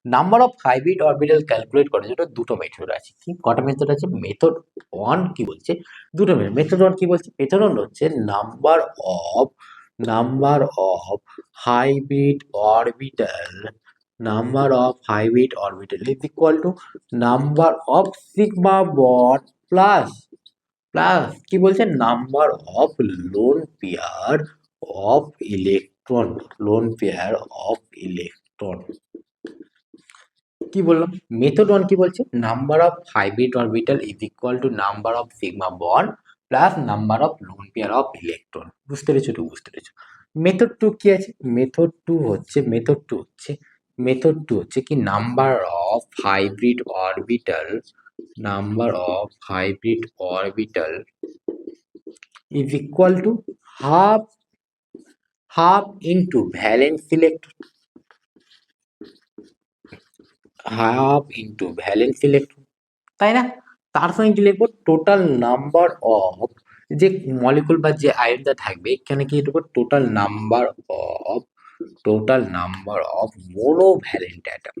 Number of hybrid orbital calculate করার জন্য দুটো মেথড আছে। কি কটা মেথড আছে? মেথড ওয়ান কি বলছে, দুটো মেথড। মেথড ওয়ান কি বলছে? মেথড ওয়ান হচ্ছে number of hybrid orbital is equal to number of sigma bond plus কি বলছে, number of lone pair of electron. কি বললাম? মেথড ওয়ান কি বলছে? Number of hybrid orbital is equal two number of sigma bond plus number of lone pair of electron. বুঝতে পেরেছো? বুঝতে পেরেছো। মেথড টু কি আছে? মেথড টু হচ্ছে কি, number of hybrid orbital is equal to half into valence electron, তাই না? তার সঙ্গে কি লিখবো? টোটাল নাম্বার অফ যে মলিকুল বা যে আয়নটা থাকবে, এখানে কি লিখবো? Total number of monovalent atom.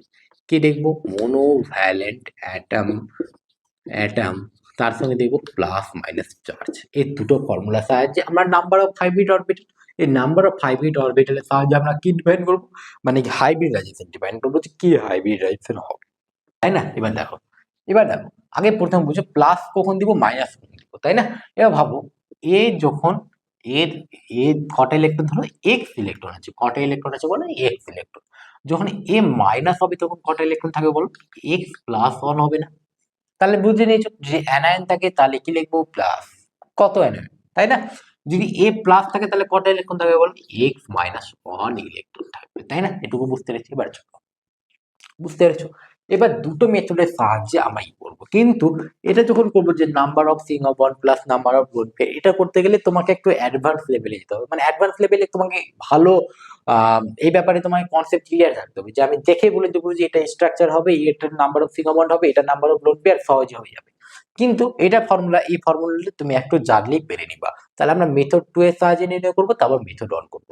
কি দেখবো? মোনোভ্যালেন্ট অ্যাটম, তার সঙ্গে দেখবো প্লাস মাইনাস চার্জ। এই দুটো ফর্মুলার সাহায্যে আমরা নাম্বার অফ হাইব্রিড অরবিটাল, এই নাম্বার অফ হাইব্রিড অরবিটালের সাহায্যে আমরা কি ডিফাইন করবো? মানে হাইব্রিডাইজেশন ডিফাইন করবো, যে কি হাইব্রিডাইজেশন হবে, তাই না? এবার দেখো আগে প্রথম বুঝো প্লাস কখন দিব, মাইনাস কখন দিব, তাই না? এবার ভাবো, এ যখন এর এ কটা ইলেকট্রন, ধরো এক্স ইলেকট্রন আছে, কটা ইলেকট্রন আছে বলো? X electron. যখন এ মাইনাস হবে তখন কটা ইলেকট্রন থাকবে বলো? এক্স প্লাস ওয়ান হবে না? তাহলে বুঝে নিয়েছো, যে অ্যানায়ন থাকে তাহলে কি লিখবো? প্লাস। কত অ্যানায়ন, তাই না? যদি এ প্লাস থাকে তাহলে কটা ইলেকট্রন থাকবে বলো? এক্স মাইনাস ওয়ান ইলেকট্রন থাকবে, তাই না? এটুকু বুঝতে পেরেছি? এবার চলো, বুঝতে পেরেছো? এবার দুটো মেথডের সাহায্যে আমরা কি করবো, কিন্তু এটা যখন করবো যে number of sigma bond plus number of lone pair, এটা করতে গেলে তোমাকে একটু অ্যাডভান্স লেভেলে যেতে হবে। মানে অ্যাডভান্স লেভেলে তোমাকে ভালো এই ব্যাপারে তোমাকে কনসেপ্ট ক্লিয়ার থাকতে হবে, যে আমি দেখে বলে দেবো যে এটা স্ট্রাকচার হবে, এটার নাম্বার অফ সিগমা বন্ড হবে, এটা নাম্বার অফ লোন পেয়ার, সহজে হয়ে যাবে। কিন্তু এটা ফর্মুলা, এই ফর্মুলাটা তুমি একটু জানলেই পেরে নিবা। তাহলে আমরা মেথড টু এর সাহায্যে নির্ণয় করবো, তারপর মেথড ওয়ান করবো।